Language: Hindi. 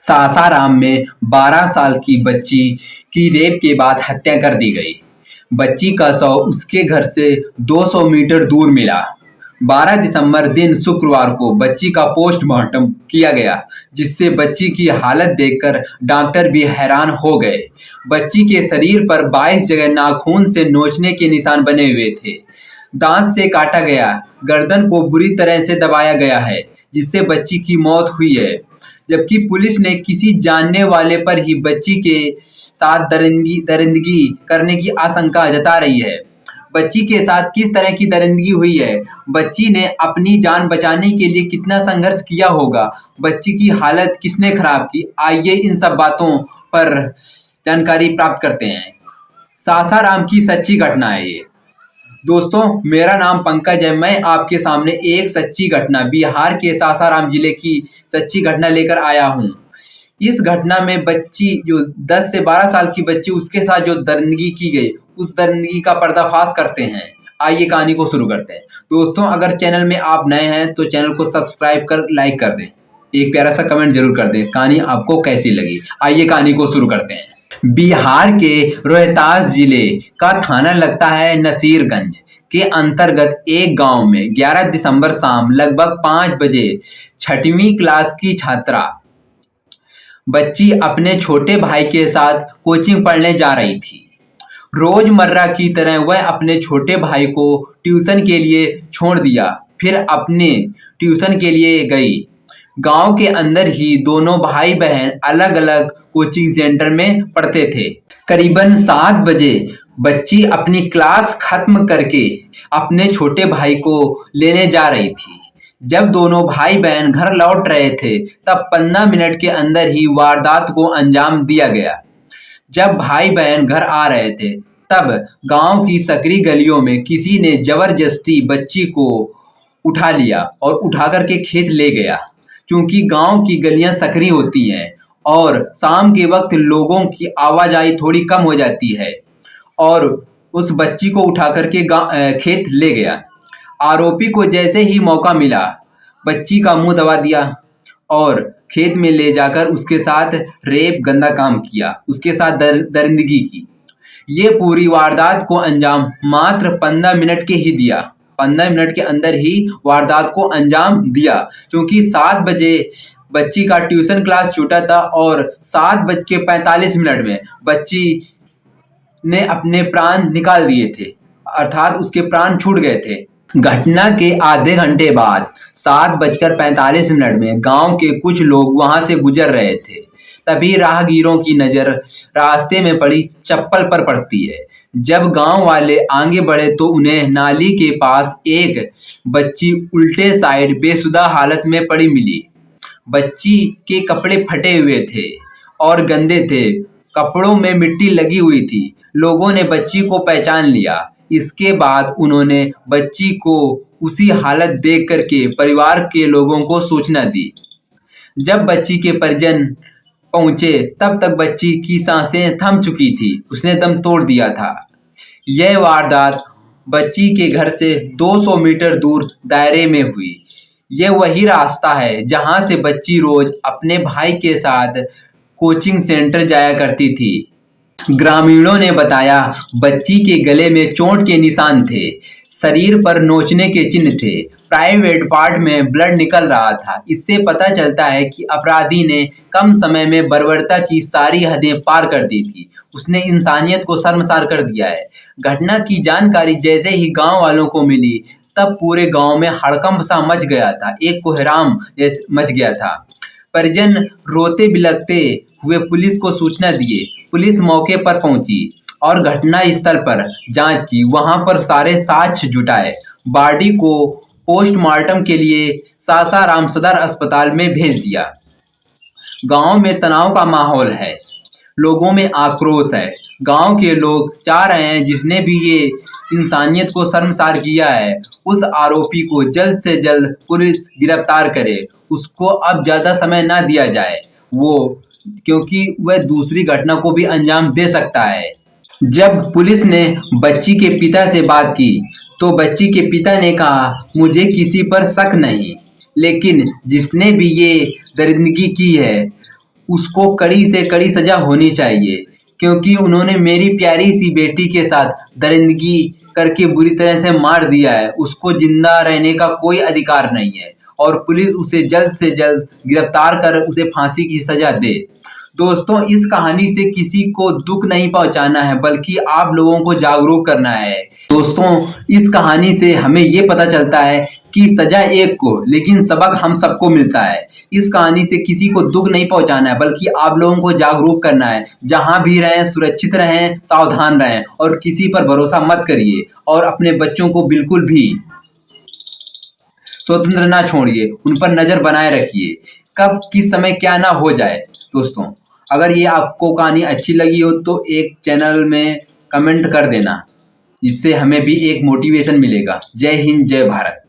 सासाराम में 12 साल की बच्ची की रेप के बाद हत्या कर दी गई। बच्ची का शव उसके घर से 200 मीटर दूर मिला। 12 दिसंबर दिन शुक्रवार को बच्ची का पोस्टमार्टम किया गया, जिससे बच्ची की हालत देखकर डॉक्टर भी हैरान हो गए। बच्ची के शरीर पर 22 जगह नाखून से नोचने के निशान बने हुए थे। दांत से काटा गया, गर्दन को बुरी तरह से दबाया गया है, जिससे बच्ची की मौत हुई है। जबकि पुलिस ने किसी जानने वाले पर ही बच्ची के साथ दरिंदगी करने की आशंका जता रही है। बच्ची के साथ किस तरह की दरिंदगी हुई है, बच्ची ने अपनी जान बचाने के लिए कितना संघर्ष किया होगा, बच्ची की हालत किसने खराब की, आइए इन सब बातों पर जानकारी प्राप्त करते हैं। सासाराम की सच्ची घटना है ये। दोस्तों, मेरा नाम पंकज है। मैं आपके सामने एक सच्ची घटना, बिहार के सासाराम जिले की सच्ची घटना लेकर आया हूँ। इस घटना में बच्ची जो 10 से 12 साल की बच्ची, उसके साथ जो दरिंदगी की गई, उस दरिंदगी का पर्दाफाश करते हैं। आइए कहानी को शुरू करते हैं। दोस्तों, अगर चैनल में आप नए हैं तो चैनल को सब्सक्राइब कर लाइक कर दें, एक प्यारा सा कमेंट जरूर कर दें कहानी आपको कैसी लगी। आइए कहानी को शुरू करते हैं। बिहार के रोहतास जिले का थाना लगता है नसीरगंज के अंतर्गत एक गांव में 11 दिसंबर शाम लगभग 5 बजे 6वीं क्लास की छात्रा बच्ची अपने छोटे भाई के साथ कोचिंग पढ़ने जा रही थी। रोजमर्रा की तरह वह अपने छोटे भाई को ट्यूशन के लिए छोड़ दिया, फिर अपने ट्यूशन के लिए गई। गांव के अंदर ही दोनों भाई बहन अलग अलग कोचिंग सेंटर में पढ़ते थे। करीबन 7 बजे बच्ची अपनी क्लास खत्म करके अपने छोटे भाई को लेने जा रही थी। जब दोनों भाई बहन घर लौट रहे थे, तब 15 मिनट के अंदर ही वारदात को अंजाम दिया गया। जब भाई बहन घर आ रहे थे, तब गांव की सकरी गलियों में किसी ने जबरदस्ती बच्ची को उठा लिया और उठा करके खेत ले गया। क्योंकि गांव की गलियां सकरी होती हैं और शाम के वक्त लोगों की आवाजाही थोड़ी कम हो जाती है, और उस बच्ची को उठा करके खेत ले गया। आरोपी को जैसे ही मौका मिला, बच्ची का मुंह दबा दिया और खेत में ले जाकर उसके साथ रेप, गंदा काम किया, उसके साथ दरिंदगी की। ये पूरी वारदात को अंजाम मात्र 15 मिनट के ही दिया। 15 मिनट के अंदर ही वारदात को अंजाम दिया, क्योंकि 7 बजे बच्ची का ट्यूशन क्लास छूटा था और 7:45 में बच्ची ने अपने प्राण निकाल दिए थे, अर्थात उसके प्राण छूट गए थे। घटना के आधे घंटे बाद 7:45 में गांव के कुछ लोग वहां से गुजर रहे थे। तभी राहगीरों की नजर रास्ते में पड़ी चप्पल पर पड़ती है। जब गांव वाले आगे बढ़े तो उन्हें नाली के पास एक बच्ची उल्टे साइड बेसुदा हालत में पड़ी मिली। बच्ची के कपड़े फटे हुए थे और गंदे थे, कपड़ों में मिट्टी लगी हुई थी। लोगों ने बच्ची को पहचान लिया। इसके बाद उन्होंने बच्ची को उसी हालत देख करके परिवार के लोगों को सूचना दी। जब बच्ची के परिजन पहुंचे, तब तक बच्ची की सांसें थम चुकी थी, उसने दम तोड़ दिया था। यह वारदात बच्ची के घर से 200 मीटर दूर दायरे में हुई। यह वही रास्ता है जहां से बच्ची रोज अपने भाई के साथ कोचिंग सेंटर जाया करती थी। ग्रामीणों ने बताया, बच्ची के गले में चोट के निशान थे, शरीर पर नोचने के चिन्ह थे, प्राइवेट पार्ट में ब्लड निकल रहा था। इससे पता चलता है कि अपराधी ने कम समय में बर्बरता की सारी हदें पार कर दी थी। उसने इंसानियत को शर्मसार कर दिया है। घटना की जानकारी जैसे ही गांव वालों को मिली, तब पूरे गांव में हड़कंप सा मच गया था, एक कोहराम जैसे मच गया था। परिजन रोते बिलखते हुए पुलिस को सूचना दिए। पुलिस मौके पर पहुंची और घटना स्थल पर जांच की। वहां पर सारे साक्ष्य जुटाए। बॉडी को पोस्टमार्टम के लिए सासाराम सदर अस्पताल में भेज दिया। गांव में तनाव का माहौल है, लोगों में आक्रोश है। गांव के लोग चाह रहे हैं, जिसने भी ये इंसानियत को शर्मसार किया है, उस आरोपी को जल्द से जल्द पुलिस गिरफ्तार करे। उसको अब ज्यादा समय ना दिया जाए, क्योंकि वह दूसरी घटना को भी अंजाम दे सकता है। जब पुलिस ने बच्ची के पिता से बात की, तो बच्ची के पिता ने कहा, मुझे किसी पर शक नहीं, लेकिन जिसने भी ये दरिंदगी की है उसको कड़ी से कड़ी सजा होनी चाहिए, क्योंकि उन्होंने मेरी प्यारी सी बेटी के साथ दरिंदगी करके बुरी तरह से मार दिया है। उसको जिंदा रहने का कोई अधिकार नहीं है और पुलिस उसे जल्द से जल्द गिरफ्तार कर उसे फांसी की सजा दे। दोस्तों, इस कहानी से किसी को दुख नहीं पहुंचाना है, बल्कि आप लोगों को जागरूक करना है। दोस्तों, इस कहानी से हमें ये पता चलता है कि सजा एक को, लेकिन सबक हम सबको मिलता है। इस कहानी से किसी को दुख नहीं पहुंचाना है, बल्कि आप लोगों को जागरूक करना है। जहां भी रहें, सुरक्षित रहें, सावधान रहें और किसी पर भरोसा मत करिए और अपने बच्चों को बिल्कुल भी स्वतंत्र ना छोड़िए, उन पर नजर बनाए रखिए, कब किस समय क्या ना हो जाए। दोस्तों, अगर ये आपको कहानी अच्छी लगी हो तो एक चैनल में कमेंट कर देना, जिससे हमें भी एक मोटिवेशन मिलेगा। जय हिंद, जय भारत।